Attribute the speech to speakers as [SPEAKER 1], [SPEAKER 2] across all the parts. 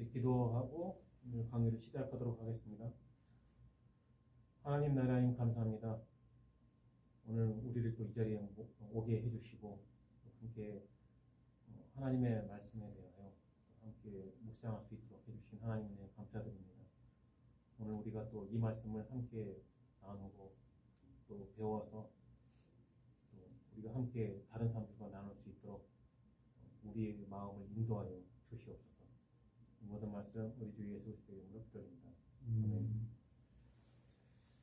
[SPEAKER 1] 기도하고 오늘 강의를 시작하도록 하겠습니다. 하나님 나라님 감사합니다. 오늘 우리를 또 이 자리에 오게 해주시고 함께 하나님의 말씀에 대하여 함께 묵상할 수 있도록 해주신 하나님에 감사드립니다. 오늘 우리가 또 이 말씀을 함께 나누고 또 배워서 또 우리가 함께 다른 사람들과 나눌 수 있도록 우리의 마음을 인도하여 주시옵소서. 모든 말씀 우리 주 예수 그리스도의 이름으로 기도드립니다.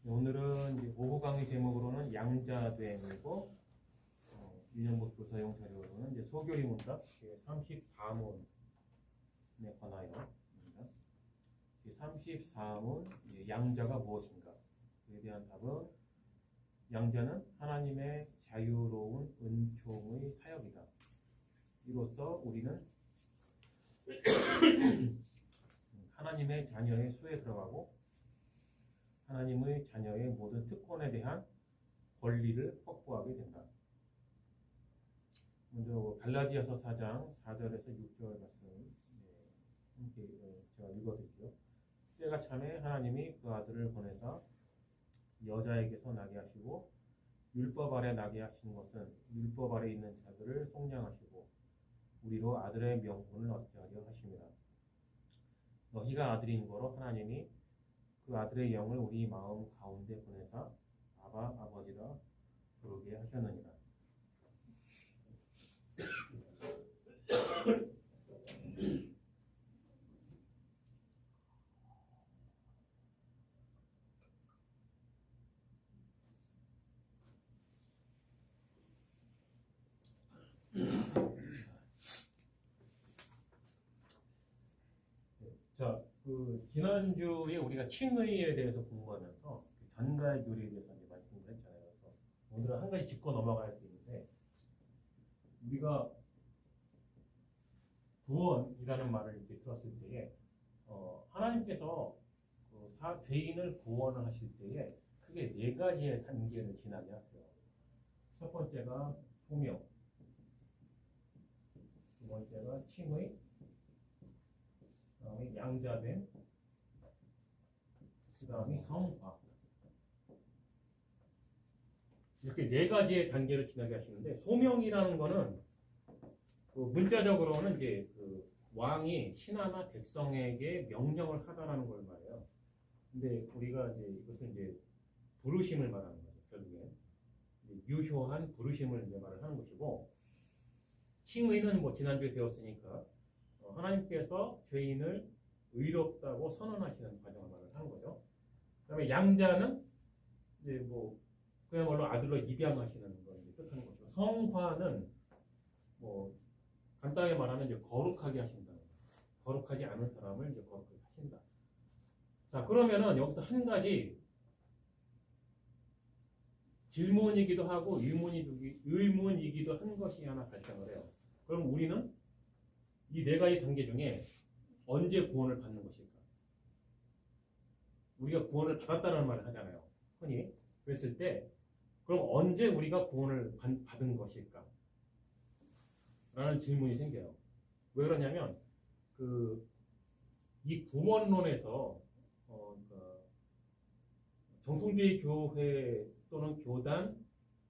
[SPEAKER 1] 오늘은 이제 오후 강의 제목으로는 양자됨이고 윤영복 교사용 자료로는 이제 소교리 문답 34문에 관하여 34문 양자가 무엇인가? 그에 대한 답은 양자는 하나님의 자유로운 은총의 사역이다. 이로써 우리는 하나님의 자녀의 수에 들어가고 하나님의 자녀의 모든 특권에 대한 권리를 확보하게 된다. 먼저 갈라디아서 4장 4절에서 6절 말씀 함께 제가 읽어드릴게요. 때가 참에 하나님이 그 아들을 보내사 여자에게서 나게 하시고 율법 아래 나게 하신 것은 율법 아래 있는 자들을 속량하시고 우리로 아들의 명분을 얻게 하려 하심이라. 너희가 아들인 거로 하나님이 그 아들의 영을 우리 마음 가운데 보내사 아바 아버지라 부르게 하셨느니라. 자, 지난주에 우리가 칭의에 대해서 공부하면서 전가의 교리에 대해서 이제 많이 공부를 했잖아요. 그래서 오늘은 한 가지 짚고 넘어갈 게 있는데, 우리가 구원이라는 말을 이렇게 들었을 때에, 하나님께서 죄인을 구원을 하실 때에 크게 네 가지의 단계를 지나게 하세요. 첫 번째가 소명, 두 번째가 칭의, 그 다음에 양자됨, 그 다음에 성화. 이렇게 네 가지의 단계를 지나게 하시는데, 소명이라는 거는 문자적으로는 이제 왕이 신하나 백성에게 명령을 하다라는 걸 말해요. 근데 우리가 이제 이것은 이제 부르심을 말하는 거죠. 결국에 유효한 부르심을 이제 말을 하는 것이고, 칭의는 뭐 지난주에 배웠으니까 하나님께서 죄인을 의롭다고 선언하시는 과정을 말을 하는 거죠. 그다음에 양자는 이제 뭐 그야말로 아들로 입양하시는 걸 뜻하는 거죠. 성화는 뭐 간단하게 말하면 이제 거룩하게 하신다. 거룩하지 않은 사람을 이제 거룩하게 하신다. 자, 그러면은 여기서 한 가지 질문이기도 하고 의문이기도 한 것이 하나 발생을 해요. 그럼 우리는 이 네 가지 단계 중에 언제 구원을 받는 것일까? 우리가 구원을 받았다는 말을 하잖아요. 흔히. 그랬을 때 그럼 언제 우리가 구원을 받은 것일까? 라는 질문이 생겨요. 왜 그러냐면 이 구원론에서 정통주의 교회 또는 교단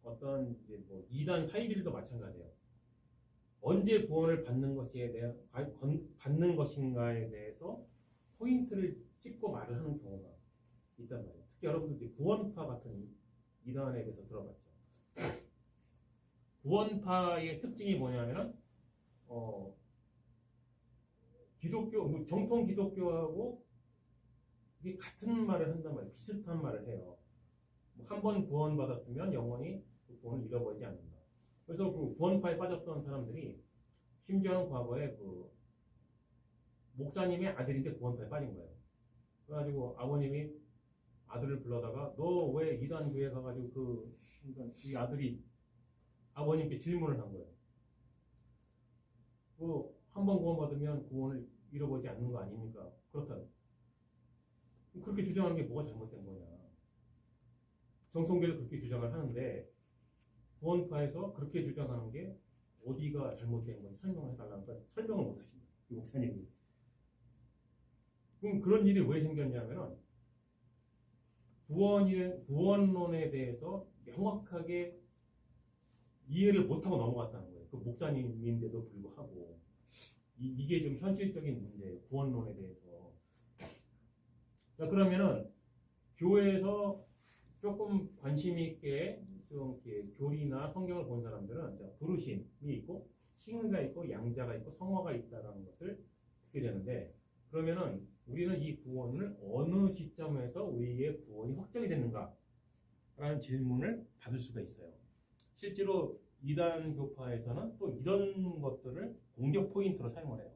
[SPEAKER 1] 어떤 이제 뭐 이단 사이비들도 마찬가지예요. 언제 구원을 받는 것인가에 대해서 포인트를 찍고 말을 하는 경우가 있단 말이에요. 특히 여러분들 구원파 같은 이단에 대해서 들어봤죠. 구원파의 특징이 뭐냐면은 정통 기독교하고 이게 같은 말을 한단 말이에요. 비슷한 말을 해요. 한 번 구원받았으면 영원히 그 구원을 잃어버리지 않는다. 그래서 구원파에 빠졌던 사람들이 심지어는 과거에 목사님의 아들인데 구원파에 빠진 거예요. 그래가지고 아버님이 아들을 불러다가 너 왜 이단 교회 가가지고 이 아들이 아버님께 질문을 한 거예요. 한 번 구원받으면 구원을 잃어버리지 않는 거 아닙니까? 그렇다는. 그렇게 주장하는 게 뭐가 잘못된 거냐. 정통교도 그렇게 주장을 하는데 구원파에서 그렇게 주장하는 게 어디가 잘못된 건지 설명을 해달라니까 설명을 못 하신 거예요. 이 목사님이. 그럼 그런 일이 왜 생겼냐면은 구원론에 대해서 명확하게 이해를 못하고 넘어갔다는 거예요. 그 목사님인데도 불구하고 이게 좀 현실적인 문제예요. 구원론에 대해서. 자, 그러면은 교회에서 조금 관심 있게 좀 이렇게 교리나 성경을 본 사람들은 자, 부르심이 있고 칭의가 있고 양자가 있고 성화가 있다는 것을 듣게 되는데 그러면은 우리는 이 구원을 어느 시점에서 우리의 구원이 확정이 됐는가라는 질문을 받을 수가 있어요. 실제로 이단 교파에서는 또 이런 것들을 공격 포인트로 사용을 해요.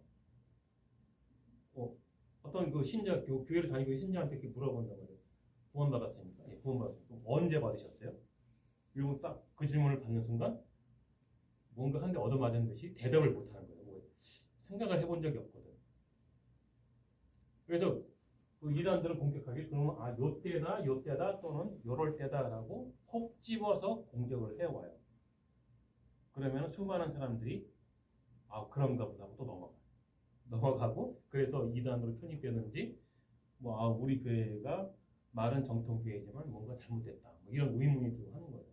[SPEAKER 1] 어떤 그 신자 교회를 다니고 있는 신자한테 이렇게 물어본단 말이에요. 구원 받았습니까? 예, 구원 받았습니다. 언제 받으셨어요? 이러고 딱 그 질문을 받는 순간 뭔가 한 대 얻어맞은 듯이 대답을 못하는 거예요. 뭐 생각을 해본 적이 없거든. 그래서 그 이단들은 공격하길 그러면 요때다 또는 요럴 때다라고 콕 집어서 공격을 해와요. 그러면 수많은 사람들이 그런가 보다 하고 또 넘어가고 그래서 이단으로 편입되는지 우리 교회가 말은 정통교회지만 뭔가 잘못됐다 뭐 이런 의문이 들고 하는 거예요.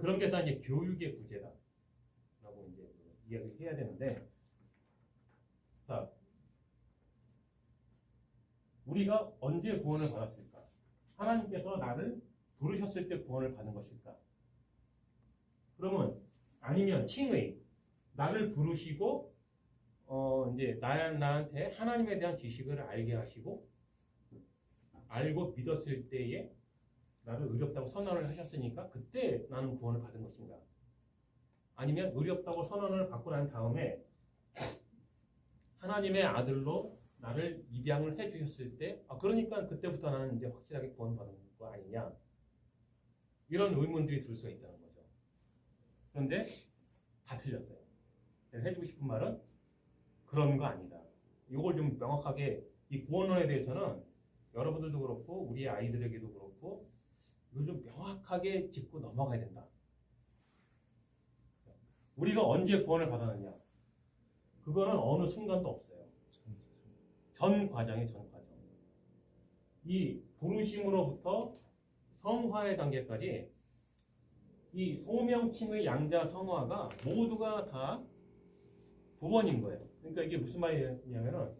[SPEAKER 1] 그런 게 다 이제 교육의 부재다라고 이제 이야기를 해야 되는데, 자, 우리가 언제 구원을 받았을까? 하나님께서 나를 부르셨을 때 구원을 받은 것일까? 그러면 아니면 칭의, 나를 부르시고 이제 나한테 하나님에 대한 지식을 알게 하시고 알고 믿었을 때에 나를 의롭다고 선언을 하셨으니까 그때 나는 구원을 받은 것인가? 아니면 의롭다고 선언을 받고 난 다음에 하나님의 아들로 나를 입양을 해주셨을 때 그러니까 그때부터 나는 이제 확실하게 구원받은 거 아니냐? 이런 의문들이 들 수가 있다는 거죠. 그런데 다 틀렸어요. 제가 해주고 싶은 말은 그런 거 아니다. 이걸 좀 명확하게 이 구원론에 대해서는 여러분들도 그렇고 우리 아이들에게도 그렇고 이걸 좀 명확하게 짚고 넘어가야 된다. 우리가 언제 구원을 받았느냐? 그거는 어느 순간도 없어요. 전 과정이 전 과정. 이 부르심으로부터 성화의 단계까지 이 소명칭의 양자 성화가 모두가 다 구원인 거예요. 그러니까 이게 무슨 말이냐면은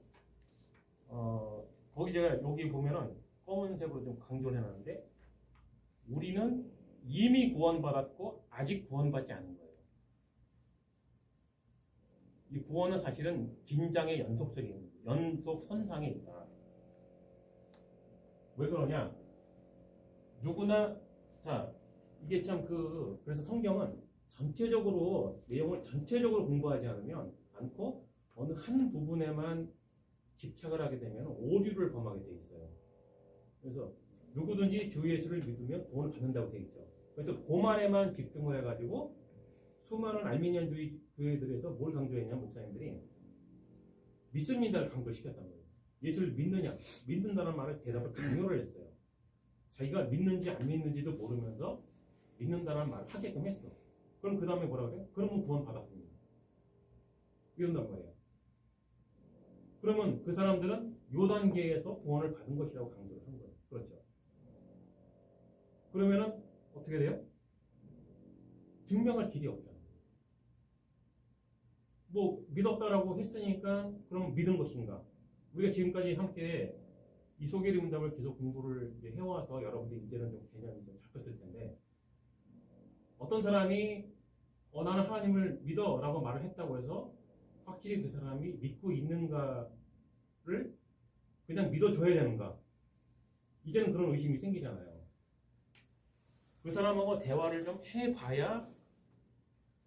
[SPEAKER 1] 거기 제가 여기 보면은 검은색으로 좀 강조를 해놨는데 우리는 이미 구원받았고 아직 구원받지 않은 거예요. 이 구원은 사실은 긴장의 연속선상에 있다. 왜 그러냐? 누구나 자 이게 참 그래서 성경은 전체적으로 내용을 전체적으로 공부하지 않고 어느 한 부분에만 집착을 하게 되면 오류를 범하게 돼 있어요. 그래서 누구든지 주 예수를 믿으면 구원을 받는다고 돼 있죠. 그래서 그 말에만 집중을 해가지고 수많은 알미니안주의 교회들에서 뭘 강조했냐 목사님들이 믿습니다를 강조시켰단 말이에요. 예수를 믿는다는 말에 대답을 강요를 했어요. 자기가 믿는지 안 믿는지도 모르면서 믿는다는 말을 하게끔 했어. 그럼 그 다음에 뭐라 그래? 그러면 구원 받았습니다. 이런단 말이에요. 그러면 그 사람들은 요 단계에서 구원을 받은 것이라고 강조를 한 거예요. 그렇죠. 그러면은 어떻게 돼요? 증명할 길이 없잖아요. 믿었다라고 했으니까 그럼 믿은 것인가? 우리가 지금까지 함께 이 소개리 문답을 계속 공부를 해와서 여러분들이 이제는 좀 개념이 좀 잡혔을 텐데 어떤 사람이 나는 하나님을 믿어 라고 말을 했다고 해서 확실히 그 사람이 믿고 있는가를 그냥 믿어줘야 되는가? 이제는 그런 의심이 생기잖아요. 그 사람하고 대화를 좀 해봐야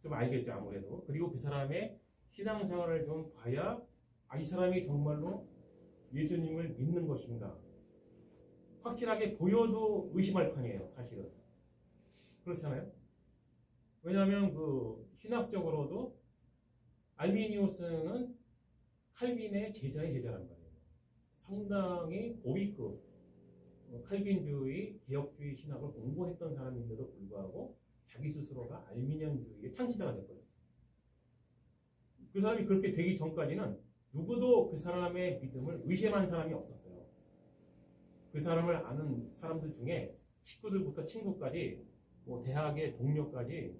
[SPEAKER 1] 좀 알겠죠, 아무래도. 그리고 그 사람의 신앙생활을 좀 봐야 이 사람이 정말로 예수님을 믿는 것인가. 확실하게 보여도 의심할 판이에요, 사실은. 그렇잖아요? 왜냐하면 신학적으로도 알미니우스는 칼빈의 제자의 제자란 말이에요. 상당히 고위급 칼빈주의, 개혁주의 신학을 공부했던 사람인데도 불구하고 자기 스스로가 알미니안주의의 창시자가 됐거든요. 그 사람이 그렇게 되기 전까지는 누구도 아무도 그 사람의 믿음을 의심한 사람이 없었어요. 그 사람을 아는 사람들 중에 식구들부터 친구까지 뭐 대학의 동료까지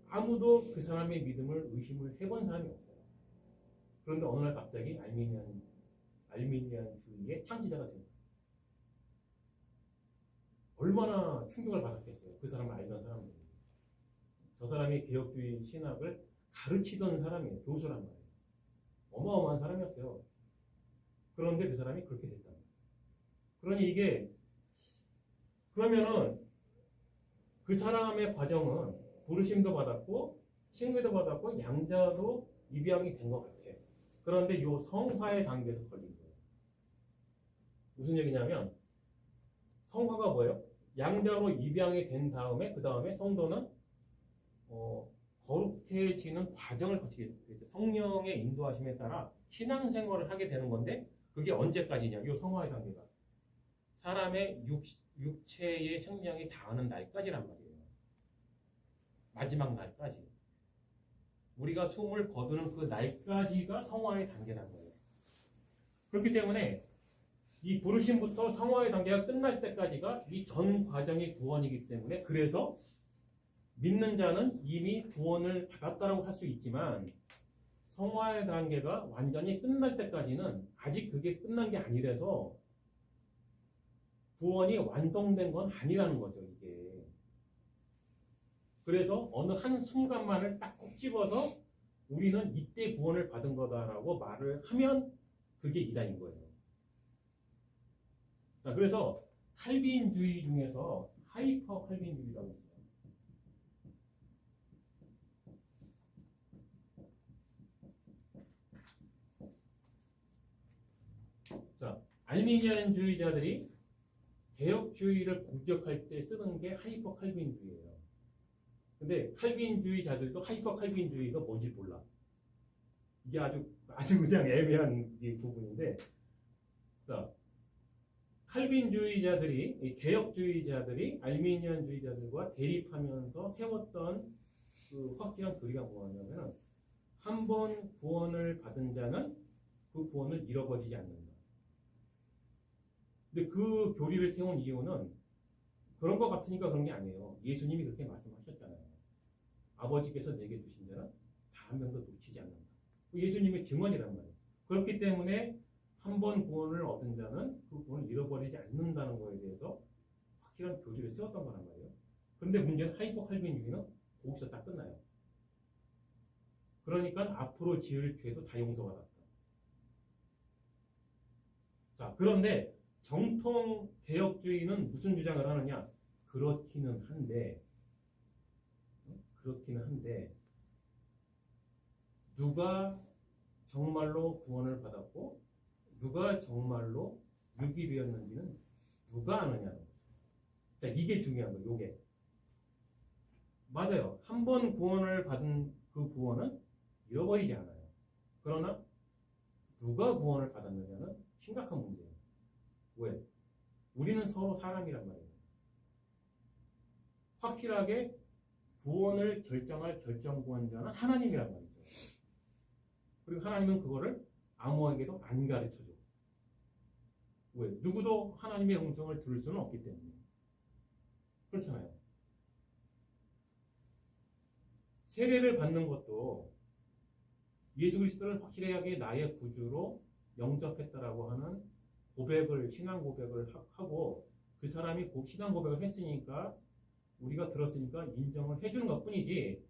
[SPEAKER 1] 아무도 그 사람의 믿음을 의심을 해본 사람이 없어요. 그런데 어느 날 갑자기 알미니안주의의 창시자가 됩니다. 얼마나 충격을 받았겠어요. 그 사람을 알던 사람들이. 저 사람이 개혁주의 신학을 가르치던 사람이에요. 교수란 말이에요. 어마어마한 사람이었어요. 그런데 그 사람이 그렇게 됐다. 그러니 이게 그러면은 그 사람의 과정은 부르심도 받았고 칭의도 받았고 양자도 입양이 된 것 같아. 그런데 이 성화의 단계에서 걸린 거예요. 무슨 얘기냐면 성화가 뭐예요? 양자로 입양이 된 다음에 그 다음에 성도는 거룩해지는 과정을 거치게 되죠. 성령의 인도하심에 따라 신앙생활을 하게 되는 건데 그게 언제까지냐? 이 성화의 단계가 사람의 육체의 생명이 닿는 날까지란 말이에요. 마지막 날까지. 우리가 숨을 거두는 그 날까지가 성화의 단계란 거예요. 그렇기 때문에 이 부르심부터 성화의 단계가 끝날 때까지가 이 전 과정이 구원이기 때문에 그래서 믿는 자는 이미 구원을 받았다라고 할 수 있지만 성화의 단계가 완전히 끝날 때까지는 아직 그게 끝난 게 아니라서 구원이 완성된 건 아니라는 거죠, 이게. 그래서 어느 한 순간만을 딱 꼭 집어서 우리는 이때 구원을 받은 거다라고 말을 하면 그게 이단인 거예요. 자, 그래서 칼빈주의 중에서 하이퍼 칼빈주의라고 있어요. 자, 알미니안주의자들이 개혁주의를 공격할 때 쓰는 게 하이퍼 칼빈주의예요. 근데 칼빈주의자들도 하이퍼 칼빈주의가 뭔지 몰라. 이게 아주 그냥 애매한 부분인데, 자, 칼빈주의자들이 개혁주의자들이 알미니안주의자들과 대립하면서 세웠던 그 확실한 교리가 뭐냐면은 한 번 구원을 받은 자는 그 구원을 잃어버리지 않는다. 근데 그 교리를 세운 이유는 그런 것 같으니까 그런 게 아니에요. 예수님이 그렇게 말씀하셨잖아요. 아버지께서 내게 주신 자는 다 한 명도 놓치지 않는다. 예수님의 증언이란 말이에요. 그렇기 때문에 한 번 구원을 얻은 자는 그 구원을 잃어버리지 않는다는 거에 대해서 확실한 교리를 세웠던 거란 말이에요. 그런데 문제는 하이퍼 칼빈주의는 거기서 딱 끝나요. 그러니까 앞으로 지을 죄도 다 용서받았다. 자, 그런데 정통 개혁주의는 무슨 주장을 하느냐? 그렇기는 한데 누가 정말로 구원을 받았고 누가 정말로 육이 되었는지는 누가 아느냐는 거죠. 자, 이게 중요한 거예요. 이게 맞아요. 한 번 구원을 받은 그 구원은 잃어버리지 않아요. 그러나 누가 구원을 받았느냐는 심각한 문제예요. 왜? 우리는 서로 사람이란 말이에요. 확실하게 구원을 결정할 결정권자는 하나님이란 말이죠. 그리고 하나님은 그거를 아무에게도 안 가르쳐줘. 왜? 누구도 하나님의 음성을 들을 수는 없기 때문에. 그렇잖아요. 세례를 받는 것도 예수 그리스도를 확실하게 나의 구주로 영접했다라고 하는 고백을, 신앙 고백을 하고 그 사람이 신앙 고백을 했으니까 우리가 들었으니까 인정을 해주는 것 뿐이지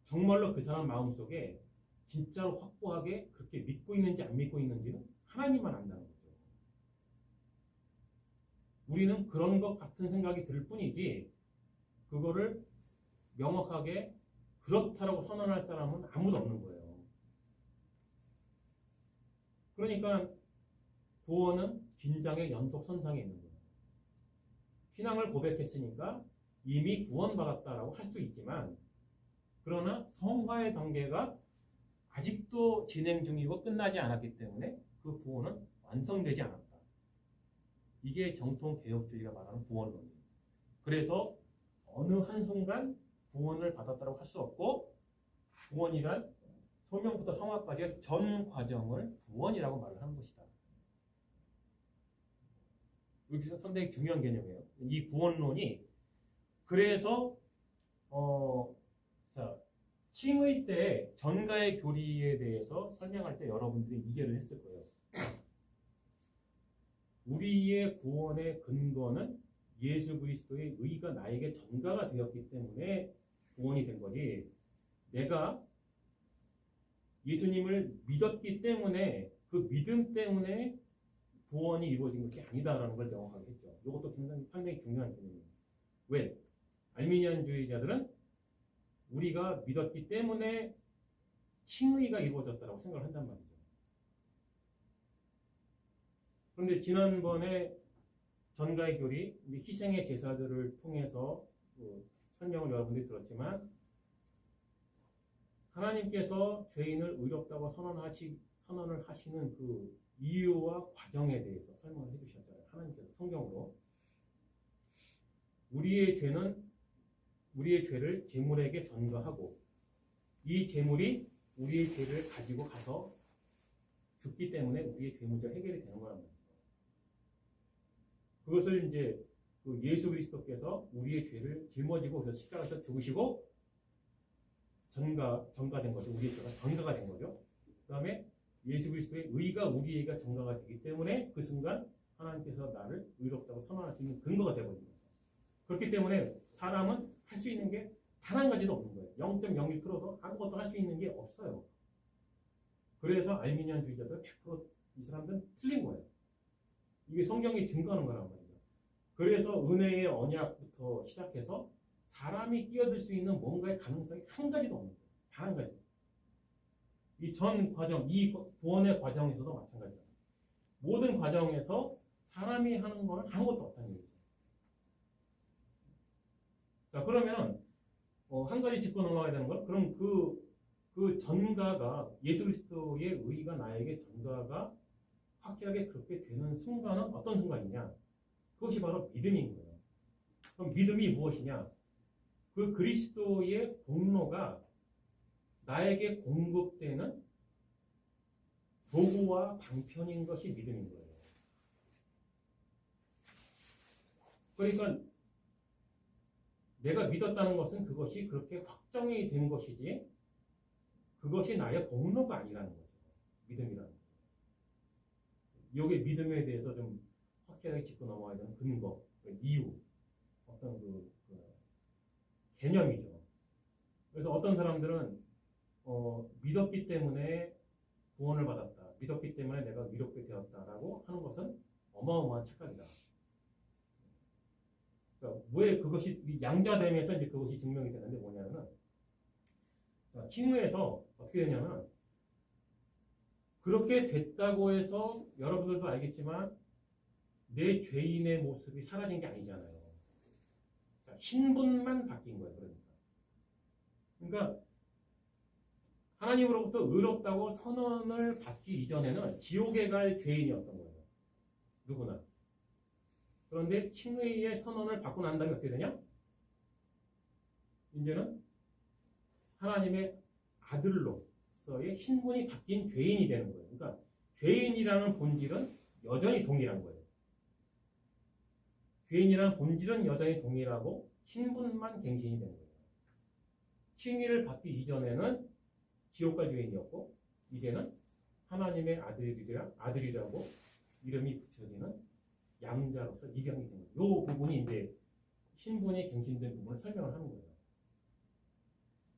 [SPEAKER 1] 정말로 그 사람 마음속에 진짜로 확고하게 그렇게 믿고 있는지 안 믿고 있는지는 하나님만 안다는 거죠. 우리는 그런 것 같은 생각이 들 뿐이지 그거를 명확하게 그렇다라고 선언할 사람은 아무도 없는 거예요. 그러니까 구원은 긴장의 연속선상에 있는 거예요. 신앙을 고백했으니까 이미 구원받았다라고 할 수 있지만 그러나 성화의 단계가 아직도 진행 중이고 끝나지 않았기 때문에 그 구원은 완성되지 않았다. 이게 정통 개혁주의가 말하는 구원론이에요. 그래서 어느 한순간 구원을 받았다고 할 수 없고 구원이란 소명부터 성화까지의 전 과정을 구원이라고 말을 하는 것이다. 여기서 상당히 중요한 개념이에요. 이 구원론이 그래서 자 칭의 때 전가의 교리에 대해서 설명할 때 여러분들이 이해를 했을 거예요. 우리의 구원의 근거는 예수 그리스도의 의가 나에게 전가가 되었기 때문에 구원이 된 거지. 내가 예수님을 믿었기 때문에 그 믿음 때문에 구원이 이루어진 것이 아니다라는 걸 명확하게 했죠. 이것도 상당히 중요한 개념이에요. 왜? 알미니안주의자들은 우리가 믿었기 때문에 칭의가 이루어졌다고 생각을 한단 말이죠. 그런데 지난번에 전가의 교리, 희생의 제사들을 통해서 설명을 여러분들이 들었지만 하나님께서 죄인을 의롭다고 선언을 하시는 그 이유와 과정에 대해서 설명을 해주셨잖아요. 하나님께서 성경으로 우리의 죄를 제물에게 전가하고 이 제물이 우리의 죄를 가지고 가서 죽기 때문에 우리의 죄 문제가 해결이 되는 거란 말이죠. 그것을 이제 그 예수 그리스도께서 우리의 죄를 짊어지고 그래서 십자가에서 죽으시고 전가된 거죠. 우리의 죄가 전가가 된 거죠. 그 다음에 예수 그리스도의 의가 우리의가 전가가 되기 때문에 그 순간 하나님께서 나를 의롭다고 선언할 수 있는 근거가 되어버린 거예요. 그렇기 때문에 사람은 할 수 있는 게 단 한 가지도 없는 거예요. 0.01%도 아무것도 할 수 있는 게 없어요. 그래서 알미니안주의자들 100%이 사람들은 틀린 거예요. 이게 성경이 증거하는 거란 말이죠. 그래서 은혜의 언약부터 시작해서 사람이 끼어들 수 있는 뭔가의 가능성이 한 가지도 없는 거예요. 단 한 가지. 이 전 과정, 이 구원의 과정에서도 마찬가지예요. 모든 과정에서 사람이 하는 건 아무것도 없다는 얘기죠. 자, 그러면 한 가지 짚고 넘어가야 되는 건 그럼 그 전가가 예수 그리스도의 의가 나에게 전가가 확실하게 그렇게 되는 순간은 어떤 순간이냐? 그것이 바로 믿음인 거예요. 그럼 믿음이 무엇이냐? 그 그리스도의 공로가 나에게 공급되는 도구와 방편인 것이 믿음인 거예요. 그러니까 내가 믿었다는 것은 그것이 그렇게 확정이 된 것이지 그것이 나의 공로가 아니라는 거죠. 믿음이라는 거죠. 여기 믿음에 대해서 좀 확실하게 짚고 넘어가야 되는 근거, 이유, 어떤 그 개념이죠. 그래서 어떤 사람들은 믿었기 때문에 구원을 받았다. 믿었기 때문에 내가 의롭게 되었다라고 하는 것은 어마어마한 착각이다. 그러니까 왜 그것이 양자됨에서 이제 그것이 증명이 되는데 뭐냐면은 칭의에서 어떻게 되냐면 그렇게 됐다고 해서 여러분들도 알겠지만 내 죄인의 모습이 사라진 게 아니잖아요. 자, 신분만 바뀐 거예요. 그러니까 하나님으로부터 의롭다고 선언을 받기 이전에는 지옥에 갈 죄인이었던 거예요. 누구나. 그런데 칭의의 선언을 받고 난 다음에 어떻게 되냐? 이제는 하나님의 아들로서의 신분이 바뀐 죄인이 되는 거예요. 그러니까 죄인이라는 본질은 여전히 동일한 거예요. 죄인이라는 본질은 여전히 동일하고 신분만 갱신이 되는 거예요. 칭의를 받기 이전에는 지옥갈 죄인이었고 이제는 하나님의 아들이라고 이름이 붙여지는 양자로서 입양이 된 거예요. 이 부분이 이제 신분이 갱신된 부분을 설명을 하는 거예요.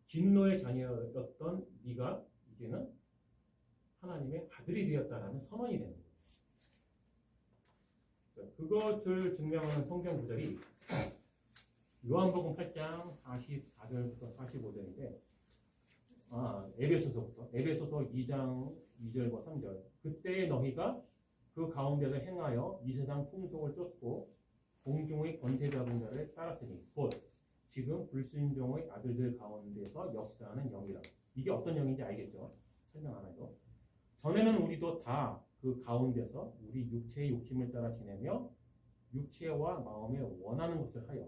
[SPEAKER 1] 진노의 자녀였던 네가 이제는 하나님의 아들이 되었다라는 선언이 되는 거예요. 그것을 증명하는 성경 구절이 요한복음 8장 44절부터 45절인데 에베소서 2장 2절과 3절 그때 너희가 그 가운데서 행하여 이 세상 풍속을 쫓고 공중의 권세 잡은 자를 따랐으니 곧 지금 불순종의 아들들 가운데서 역사하는 영이라. 이게 어떤 영인지 알겠죠? 설명 안 해도. 전에는 우리도 다 그 가운데서 우리 육체의 욕심을 따라 지내며 육체와 마음에 원하는 것을 하여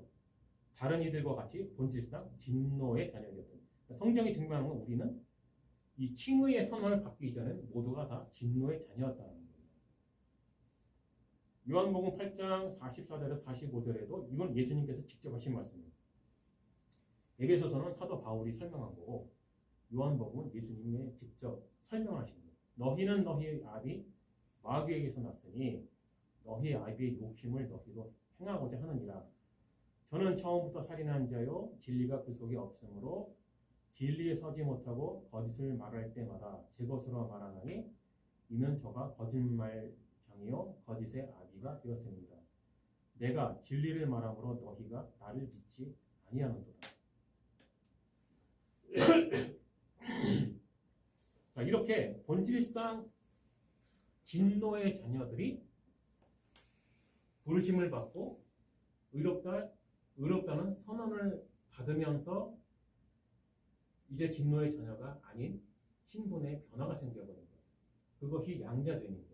[SPEAKER 1] 다른 이들과 같이 본질상 진노의 자녀였던. 성경이 증명하는 건 우리는 이 칭의의 선언을 받기 이전에 모두가 다 진노의 자녀였다는 거예요. 요한복음 8장 44절에서 45절에도 이건 예수님께서 직접 하신 말씀이에요. 에베소서는 사도 바울이 설명한 거고 요한복음은 예수님이 직접 설명하신 거예요. 너희는 너희 아비 마귀에게서 났으니 너희 아비의 욕심을 너희도 행하고자 하느니라. 저는 처음부터 살인한 자요 진리가 그 속에 없으므로 진리에 서지 못하고 거짓을 말할 때마다 제 것으로 말하나니 이는 저가 거짓말장이요 거짓의 아비가 되었습니다. 내가 진리를 말함으로 너희가 나를 믿지 아니하는도다. 자, 이렇게 본질상 진노의 자녀들이 부르심을 받고 의롭다는 선언을 받으면서 이제 진노의 자녀가 아닌 신분의 변화가 생겨버린 거예요. 그것이 양자되는 거예요.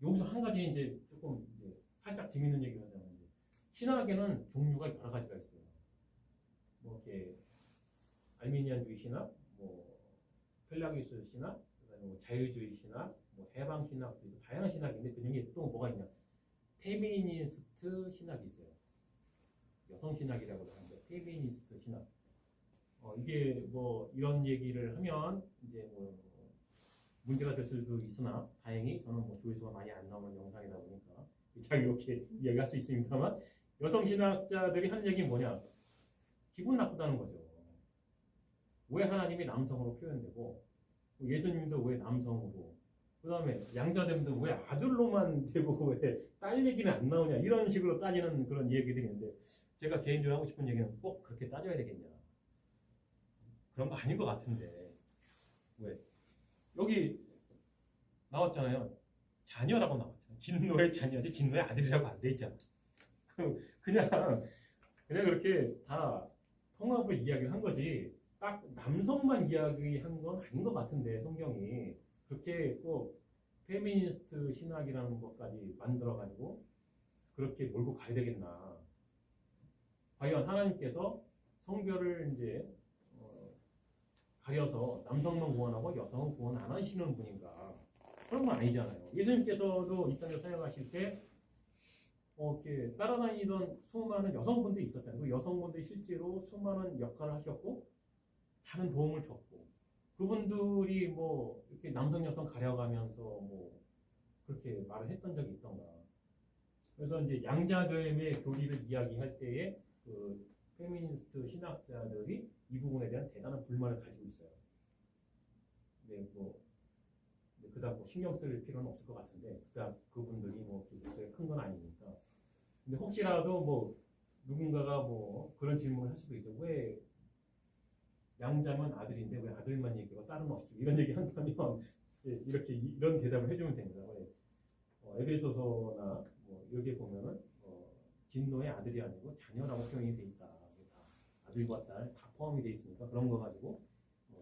[SPEAKER 1] 여기서 한 가지 이제 조금 이제 살짝 재밌는 얘기를 하자면 신학에는 종류가 여러 가지가 있어요. 뭐 이렇게 알미니안주의 신학, 뭐 펠라기우스 신학, 그다음에 뭐 자유주의 신학, 뭐 해방 신학, 다양한 신학인데 그 중에 또 뭐가 있냐? 페미니스트 신학이 있어요. 여성 신학이라고 하는데 페미니스트 신학. 이게 뭐 이런 얘기를 하면 이제 뭐 문제가 될 수도 있으나 다행히 저는 뭐 조회수가 많이 안 나오는 영상이다 보니까 잘 이렇게 이야기할 수 있습니다만 여성 신학자들이 하는 얘기는 뭐냐? 기분 나쁘다는 거죠. 왜 하나님이 남성으로 표현되고 예수님도 왜 남성으로 그 다음에 양자됨도 왜 아들로만 되고 왜 딸 얘기는 안 나오냐 이런 식으로 따지는 그런 얘기들이 있는데 제가 개인적으로 하고 싶은 얘기는 꼭 그렇게 따져야 되겠냐 그런 거 아닌 것 같은데 왜 여기 나왔잖아요. 자녀라고 나왔잖아요. 진노의 자녀지 진노의 아들이라고 안 돼 있잖아. 그냥 그렇게 다 통합을 이야기를 한 거지 딱 남성만 이야기한 건 아닌 것 같은데 성경이 그렇게 꼭 페미니스트 신학이라는 것까지 만들어가지고 그렇게 몰고 가야 되겠나? 과연 하나님께서 성별을 이제 가려서 남성만 구원하고 여성은 구원 안 하시는 분인가? 그런 건 아니잖아요. 예수님께서도 이 땅에 사역하실 때 이렇게 따라다니던 수많은 여성분들이 있었잖아요. 그 여성분들이 실제로 수많은 역할을 하셨고 많은 도움을 줬고 그분들이 뭐 이렇게 남성 여성 가려가면서 뭐 그렇게 말을 했던 적이 있던가. 그래서 이제 양자됨의 교리를 이야기할 때에 그 페미니스트 신학자들이 이 부분에 대한 대단한 불만을 가지고 있어요. 근데 뭐 그다음 뭐 신경 쓸 필요는 없을 것 같은데 그다음 그분들이 뭐 목소리가 큰 건 아니니까. 근데 혹시라도 뭐 누군가가 뭐 그런 질문을 할 수도 있죠. 왜 양자면 아들인데 왜 아들만 얘기하고 딸은 없어? 이런 얘기 한다면 이렇게 이런 대답을 해주면 됩니다. 에베소서나 뭐 여기 보면은 진노의 아들이 아니고 자녀라고 표현이 돼 있다. 아들과 딸 다 포함이 돼 있으니까 그런 거 가지고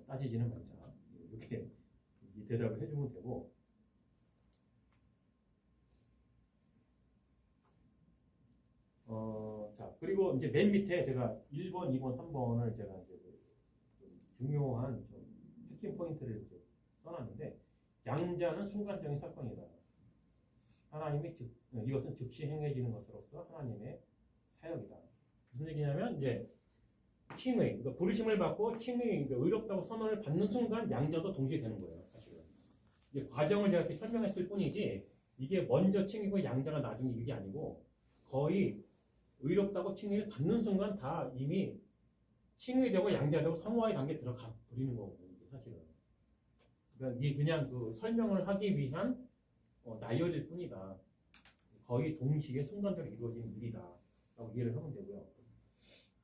[SPEAKER 1] 따지지는 말자. 이렇게 이 대답을 해주면 되고. 자 그리고 이제 맨 밑에 제가 1번, 2번, 3번을 제가 이제 좀 중요한 좀 핵심 포인트를 이제 써놨는데 양자는 순간적인 사건이다. 하나님이 이것은 즉시 행해지는 것으로서 하나님의 사역이다. 무슨 얘기냐면 이제 칭의, 그러니까 부르심을 받고 칭의, 그러니까 의롭다고 선언을 받는 순간 양자도 동시에 되는 거예요. 사실은 이게 과정을 제가 이렇게 설명했을 뿐이지 이게 먼저 칭이고 양자가 나중에 이게 아니고 거의 의롭다고 칭의를 받는 순간 다 이미 칭의되고 양자되고 성화의 단계에 들어가 버리는 거거든요. 사실은 그러니까 이게 그냥 그 설명을 하기 위한 나열일 뿐이다. 거의 동시에 순간적으로 이루어지는 일이다. 라고 이해를 하면 되고요.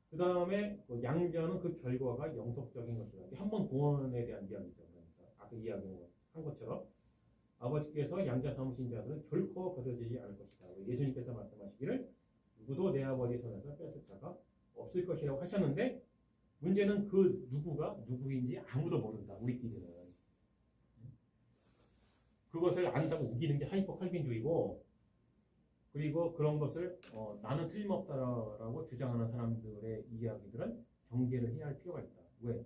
[SPEAKER 1] 그 다음에 양자는 그 결과가 영속적인 것이다. 한 번 구원에 대한 이야기죠. 그러니까 아까 이야기한 것처럼 아버지께서 양자 삼으신 자들은 결코 버려지지 않을 것이다. 예수님께서 말씀하시기를 누구도 내 아버지의 손에서 뺏을 자가 없을 것이라고 하셨는데 문제는 그 누구가 누구인지 아무도 모른다. 우리끼리는. 그것을 안다고 우기는 게 하이퍼 칼빈주의고 그리고 그런 것을 나는 틀림없다라고 주장하는 사람들의 이야기들은 경계를 해야 할 필요가 있다. 왜?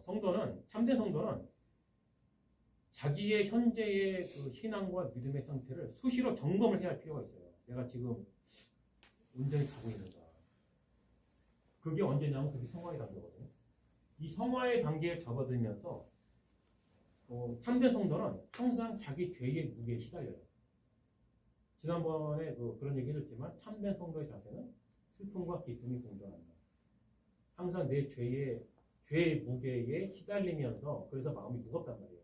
[SPEAKER 1] 성도는 참된 성도는 자기의 현재의 그 신앙과 믿음의 상태를 수시로 점검을 해야 할 필요가 있어요. 내가 지금 온전히 가고 있는가? 그게 언제냐면 그게 성화의 단계거든요. 이 성화의 단계에 접어들면서 참된 성도는 항상 자기 죄의 무게에 시달려요. 지난번에 그런 얘기 해줬지만 참된 성도의 자세는 슬픔과 기쁨이 공존한다. 항상 내 죄의 무게에 시달리면서 그래서 마음이 무겁단 말이에요.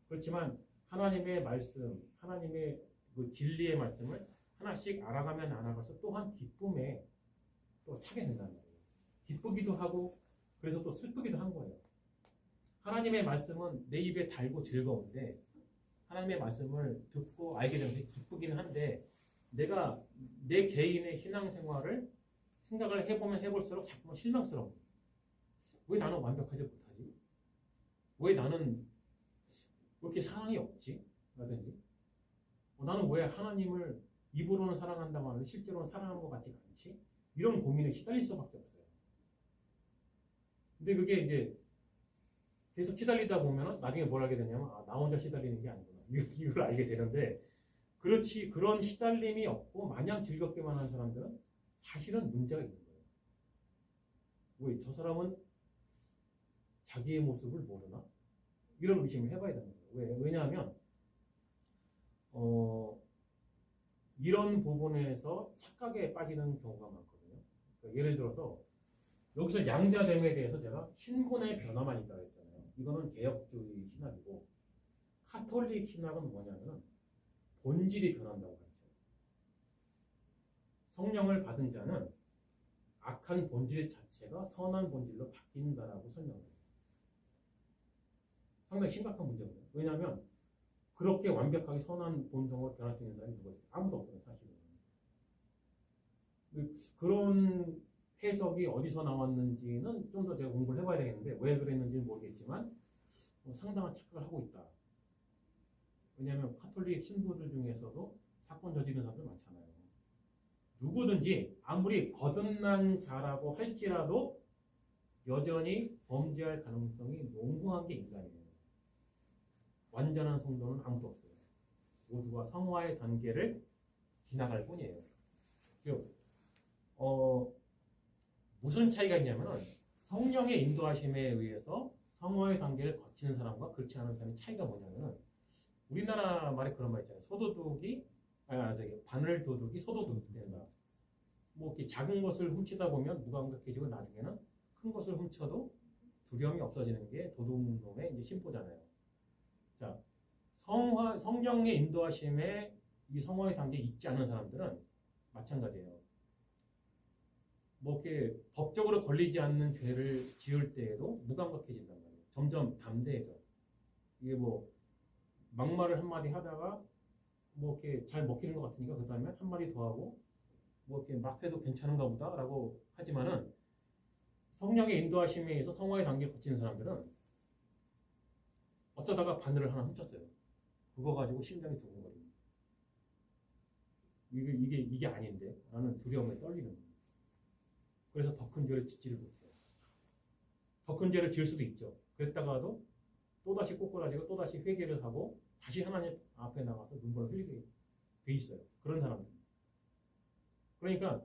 [SPEAKER 1] 그렇지만 하나님의 말씀, 하나님의 그 진리의 말씀을 하나씩 알아가면 알아가서 또한 기쁨에 또 차게 된단 말이에요. 기쁘기도 하고 그래서 또 슬프기도 한 거예요. 하나님의 말씀은 내 입에 달고 즐거운데 하나님의 말씀을 듣고 알게 되면서 기쁘기는 한데 내가 내 개인의 신앙생활을 생각을 해보면 해볼수록 자꾸만 실망스러워. 왜 나는 완벽하지 못하지? 왜 나는 왜 이렇게 사랑이 없지? 라든지 나는 왜 하나님을 입으로는 사랑한다고 하는데 실제로는 사랑하는 것 같지가 않지? 이런 고민에 시달릴 수밖에 없어요. 근데 그게 이제 계속 시달리다 보면 나중에 뭘 하게 되냐면 나 혼자 시달리는 게 아니구나. 이걸 알게 되는데 그렇지 그런 시달림이 없고 마냥 즐겁게만 하는 사람들은 사실은 문제가 있는 거예요. 왜? 저 사람은 자기의 모습을 모르나? 이런 의심을 해봐야 되는 거예요. 왜냐하면 이런 부분에서 착각에 빠지는 경우가 많거든요. 그러니까 예를 들어서 여기서 양자됨에 대해서 제가 신분의 변화만 있다고 했잖아요. 이거는 개혁주의 신학이고 카톨릭 신학은 뭐냐면 본질이 변한다고 하죠. 성령을 받은 자는 악한 본질 자체가 선한 본질로 바뀐다라고 설명해요. 상당히 심각한 문제거든요. 왜냐하면 그렇게 완벽하게 선한 본성으로 변할 수 있는 사람이 누가 있어요? 아무도 없거든요, 사실은. 그런 해석이 어디서 나왔는지는 좀 더 제가 공부를 해봐야 되겠는데 왜 그랬는지는 모르겠지만 상당한 착각을 하고 있다. 왜냐하면 카톨릭 신부들 중에서도 사건 저지른 사람들 많잖아요. 누구든지 아무리 거듭난 자라고 할지라도 여전히 범죄할 가능성이 농후한 게 인간이에요. 완전한 성도는 아무도 없어요. 모두가 성화의 단계를 지나갈 뿐이에요. 무슨 차이가 있냐면은 성령의 인도하심에 의해서 성화의 단계를 거치는 사람과 그렇지 않은 사람의 차이가 뭐냐면은 우리나라 말에 그런 말 있잖아요. 바늘 도둑이 소도둑이 된다. 뭐 이렇게 작은 것을 훔치다 보면 무감각해지고 나중에는 큰 것을 훔쳐도 두려움이 없어지는 게 도둑놈의 이제 심보잖아요. 자, 성령의 인도하심에 이 성화의 단계에 있지 않은 사람들은 마찬가지예요. 뭐 이렇게 법적으로 걸리지 않는 죄를 지을 때에도 무감각해진단 말이에요. 점점 담대해져. 이게 뭐 막말을 한마디 하다가 뭐 이렇게 잘 먹히는 것 같으니까 그 다음에 한마디 더 하고 뭐 이렇게 막 해도 괜찮은가 보다라고 하지만은 성령의 인도하심에 의해서 성화의 단계에 거치는 사람들은 어쩌다가 바늘을 하나 훔쳤어요. 그거 가지고 심장이 두근거립니다. 이게 아닌데 나는 두려움에 떨리는 거예요. 그래서 더 큰 죄를 짓지를 못해요. 더 큰 죄를 지을 수도 있죠. 그랬다가도 또다시 꼬꾸라지고 또다시 회개를 하고 다시 하나님 앞에 나가서 눈물을 흘리게 돼 있어요. 그런 사람들. 그러니까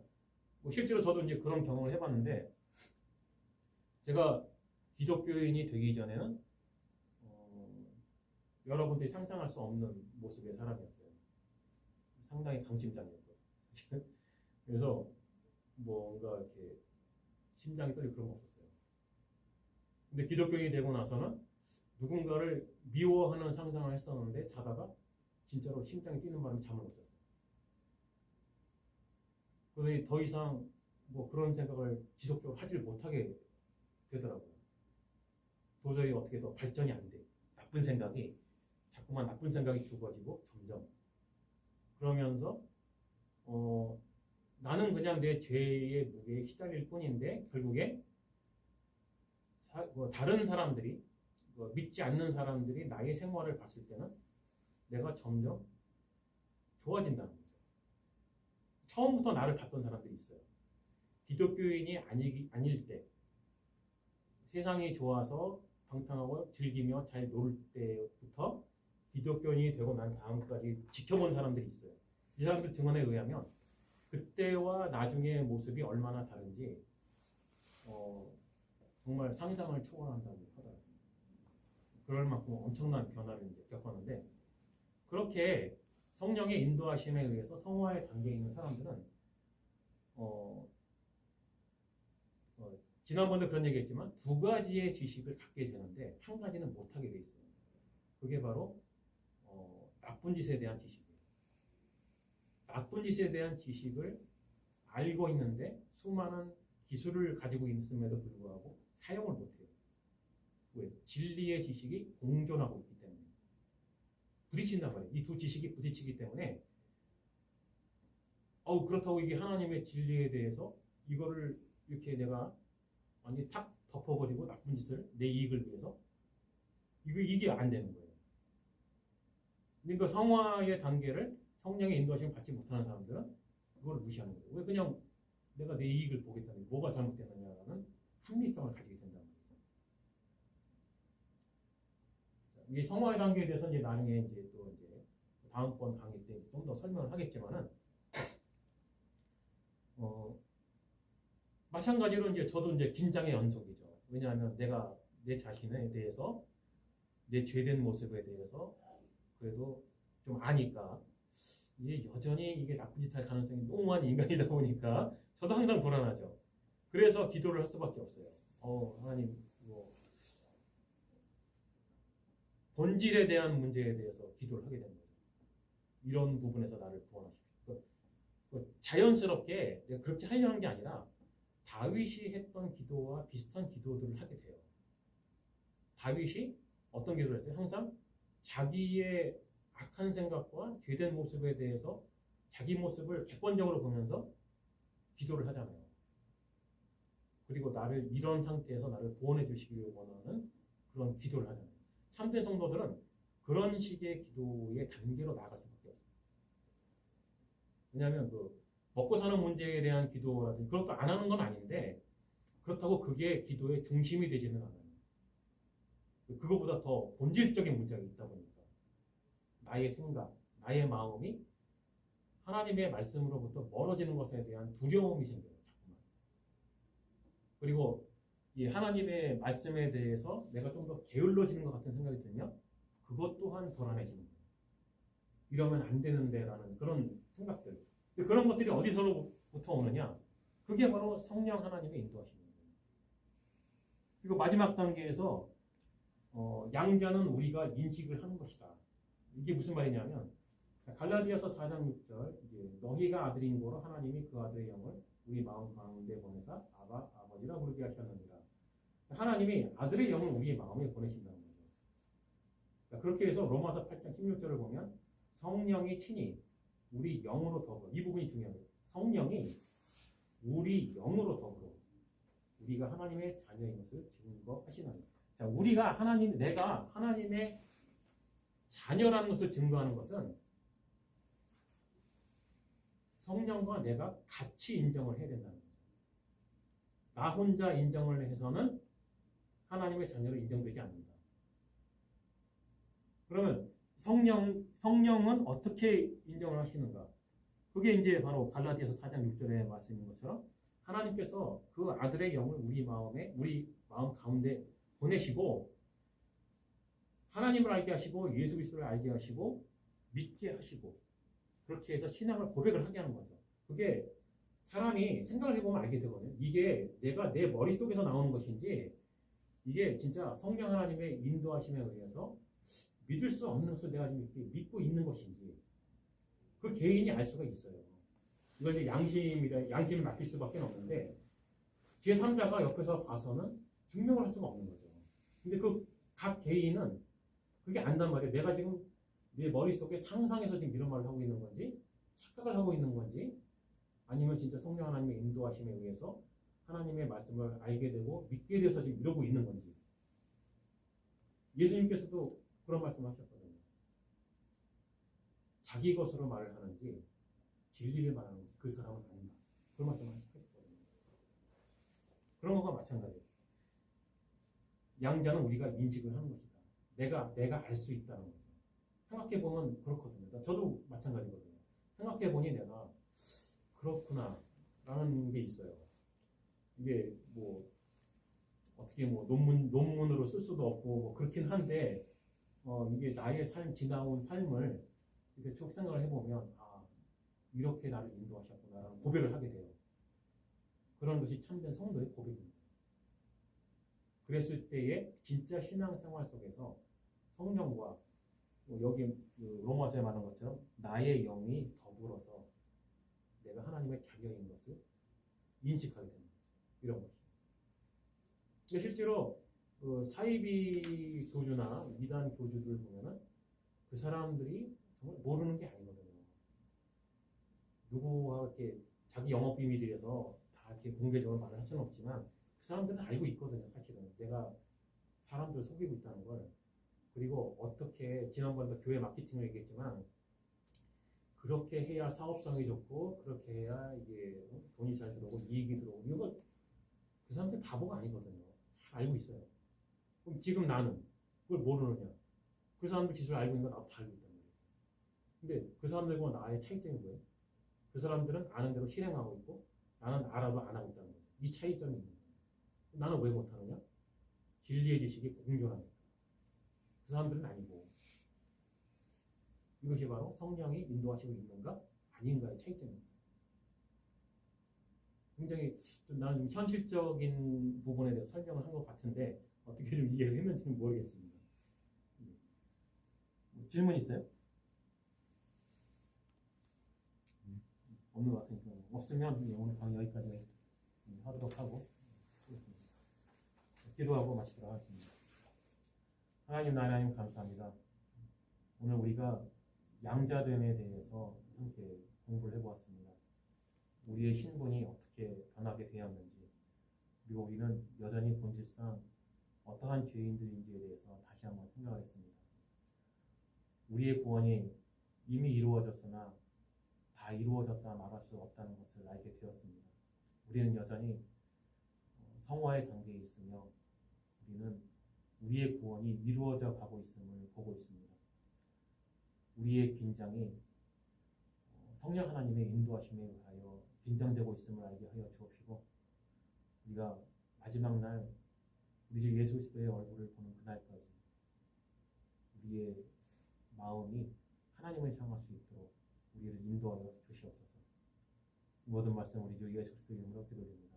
[SPEAKER 1] 뭐 실제로 저도 이제 그런 경험을 해봤는데 제가 기독교인이 되기 전에는 여러분들이 상상할 수 없는 모습의 사람이었어요. 상당히 강심장이었고 그래서 뭔가 이렇게 심장이 떨리고 그런 거 없었어요. 근데 기독교인이 되고 나서는 누군가를 미워하는 상상을 했었는데 자다가 진짜로 심장이 뛰는 바람에 잠을 못 잤어요. 그래서 더 이상 뭐 그런 생각을 지속적으로 하질 못하게 되더라고요. 도저히 어떻게 더 발전이 안 돼. 자꾸만 나쁜 생각이 죽어지고 점점 그러면서 나는 그냥 내 죄의 무게에 시달릴 뿐인데 결국에 다른 사람들이 믿지 않는 사람들이 나의 생활을 봤을 때는 내가 점점 좋아진다는 거죠. 처음부터 나를 봤던 사람들이 있어요. 기독교인이 아닐 때, 세상이 좋아서 방탕하고 즐기며 잘 놀 때부터 기독교인이 되고 난 다음까지 지켜본 사람들이 있어요. 이 사람들 증언에 의하면 그때와 나중의 모습이 얼마나 다른지 정말 상상을 초월한다고 하더라고요. 그럴 만큼 엄청난 변화를 이제 겪었는데, 그렇게 성령의 인도하심에 의해서 성화의 단계에 있는 사람들은 지난번에 그런 얘기했지만 두 가지의 지식을 갖게 되는데 한 가지는 못하게 돼 있어요. 그게 바로 나쁜 짓에 대한 지식이에요. 나쁜 짓에 대한 지식을 알고 있는데 수많은 기술을 가지고 있음에도 불구하고 사용을 못해요. 왜? 진리의 지식이 공존하고 있기 때문에. 부딪힌단 말이에요. 이 두 지식이 부딪히기 때문에 그렇다고 이게 하나님의 진리에 대해서 이거를 이렇게 내가 완전히 탁 덮어버리고 나쁜 짓을 내 이익을 위해서 이게 안 되는 거예요. 그러니까 성화의 단계를 성령의 인도하심을 받지 못하는 사람들은 그걸 무시하는 거예요. 왜? 그냥 내가 내 이익을 보겠다는, 뭐가 잘못됐느냐라는 합리성을 가지게 된다는 거죠. 이 성화의 단계에 대해서 이제 나중에 이제 다음번 강의 때 좀 더 설명을 하겠지만은 마찬가지로 이제 저도 이제 긴장의 연속이죠. 왜냐하면 내가 내 자신에 대해서, 내 죄된 모습에 대해서 그래도 좀 아니까 이게 여전히 이게 나쁜 짓 할 가능성이 너무 많은 인간이다 보니까 저도 항상 불안하죠. 그래서 기도를 할 수밖에 없어요. 하나님, 본질에 대한 문제에 대해서 기도를 하게 되는 거죠. 이런 부분에서 나를 구원하십시오. 자연스럽게 내가 그렇게 하려는 게 아니라 다윗이 했던 기도와 비슷한 기도들을 하게 돼요. 다윗이 어떤 기도를 했어요? 항상 자기의 악한 생각과 죄된 모습에 대해서 자기 모습을 객관적으로 보면서 기도를 하잖아요. 그리고 나를 이런 상태에서 나를 구원해 주시기를 원하는 그런 기도를 하잖아요. 참된 성도들은 그런 식의 기도의 단계로 나아갈 수밖에 없어요. 왜냐하면 먹고 사는 문제에 대한 기도라든지 그것도 안 하는 건 아닌데, 그렇다고 그게 기도의 중심이 되지는 않아요. 그거보다 더 본질적인 문제가 있다 보니까 나의 생각, 나의 마음이 하나님의 말씀으로부터 멀어지는 것에 대한 두려움이 생겨요. 자꾸만. 그리고 이 하나님의 말씀에 대해서 내가 좀 더 게을러지는 것 같은 생각이 들면 그것 또한 불안해지는 거예요. 이러면 안 되는데라는 그런 생각들. 그런 것들이 어디서부터 오느냐? 그게 바로 성령 하나님의 인도하심입니다. 그리고 마지막 단계에서 양자는 우리가 인식을 하는 것이다. 이게 무슨 말이냐면 갈라디아서 4장 6절 이제 너희가 아들인 고로 하나님이 그 아들의 영을 우리 마음 가운데 보내사 아버지라 부르게 하셨느니라. 하나님이 아들의 영을 우리의 마음에 보내신다는 거죠. 그렇게 해서 로마서 8장 16절을 보면 성령이 친히 우리 영으로 더불어, 이 부분이 중요해요. 성령이 우리 영으로 더불어 우리가 하나님의 자녀인 것을 증거하시나니. 자, 내가 하나님의 자녀라는 것을 증거하는 것은 성령과 내가 같이 인정을 해야 된다는 거죠. 나 혼자 인정을 해서는 하나님의 자녀로 인정되지 않는다. 그러면 성령은 어떻게 인정을 하시는가? 그게 이제 바로 갈라디아서 4장 6절의 말씀인 것처럼 하나님께서 그 아들의 영을 우리 마음 가운데 보내시고 하나님을 알게 하시고 예수 그리스도를 알게 하시고 믿게 하시고 그렇게 해서 신앙을 고백을 하게 하는 거죠. 그게 사람이 생각을 해보면 알게 되거든요. 이게 내가 내 머릿속에서 나오는 것인지 이게 진짜 성령 하나님의 인도하심에 의해서 믿을 수 없는 것을 내가 지금 이렇게 믿고 있는 것인지 그 개인이 알 수가 있어요. 이걸 이제 양심을 맡길 수밖에 없는데 제3자가 옆에서 봐서는 증명을 할 수가 없는 거죠. 근데 그 각 개인은 그게 안단 말이에요. 내가 지금 내 머릿속에 상상해서 지금 이런 말을 하고 있는 건지 착각을 하고 있는 건지 아니면 진짜 성령 하나님의 인도하심에 의해서 하나님의 말씀을 알게 되고 믿게 돼서 지금 이러고 있는 건지. 예수님께서도 그런 말씀을 하셨거든요. 자기 것으로 말을 하는지 진리를 말하는 거지. 그 사람은 아니다. 그런 말씀을 하셨거든요. 그런 것과 마찬가지예요. 양자는 우리가 인식을 하는 것이다. 내가 알 수 있다는 거죠. 생각해 보면 그렇거든요. 저도 마찬가지거든요. 생각해 보니 내가 그렇구나라는 게 있어요. 이게 뭐 어떻게 뭐 논문으로 쓸 수도 없고 뭐 그렇긴 한데 이게 나의 지나온 삶을 이렇게 쭉 생각을 해보면 이렇게 나를 인도하셨구나라는 고백을 하게 돼요. 그런 것이 참된 성도의 고백입니다. 그랬을 때에 진짜 신앙생활 속에서 성령과 여기 로마서에 말한 것처럼 나의 영이 더불어서 내가 하나님의 자녀인 것을 인식하게 되는 거죠. 이런 것이. 실제로 사이비 교주나 이단 교주들 보면은 그 사람들이 정말 모르는 게 아니거든요. 누구와 이렇게 자기 영업 비밀이라서 다 이렇게 공개적으로 말을 할 수는 없지만 그 사람들은 알고 있거든요. 사실은 내가 사람들을 속이고 있다는 걸. 그리고 어떻게 지난번에도 교회 마케팅을 얘기했지만 그렇게 해야 사업성이 좋고 그렇게 해야 이게 돈이 잘 들어오고 이익이 들어오고 이거 그 사람들 바보가 아니거든요. 잘 알고 있어요. 그럼 지금 나는 그걸 모르느냐? 그 사람들 기술을 알고 있는 거 나도 다 알고 있단 말이에요. 근데 그 사람들과 나의 차이점이 뭐예요? 그 사람들은 아는 대로 실행하고 있고 나는 알아도 안 하고 있다는 거죠. 이 차이점이 있는 거예요. 나는 왜 못하느냐? 진리의 지식이 공존하니까. 그 사람들은 아니고. 이것이 바로 성령이 인도하시고 있는가 아닌가의 차이점입니다. 굉장히 나는 좀 현실적인 부분에 대해서 설명을 한 것 같은데 어떻게 좀 이해를 했는지는 모르겠습니다. 질문 있어요? 없는 것 같으니까 없으면 오늘 강의 여기까지 하도록 하고 하겠습니다. 기도하고 마치도록 하겠습니다. 하나님 감사합니다. 오늘 우리가 양자됨에 대해서 함께 공부를 해보았습니다. 우리의 신분이 어떻게 변하게 되었는지, 그리고 우리는 여전히 본질상 어떠한 죄인들인지에 대해서 다시 한번 생각하겠습니다. 우리의 구원이 이미 이루어졌으나 다 이루어졌다 말할 수 없다는 것을 알게 되었습니다. 우리는 여전히 성화의 단계에 있으며 우리는 우리의 구원이 이루어져 가고 있음을 보고 있습니다. 우리의 긴장이 성령 하나님의 인도하심에 의하여 긴장되고 있음을 알게 하여 주옵시고 우리가 마지막 날 우리 주 예수 그리스도의 얼굴을 보는 그날까지 우리의 마음이 하나님을 향할 수 있도록 우리를 인도하여 주시옵소서. 모든 말씀 우리 주 예수 그리스도 이름으로 기도드립니다.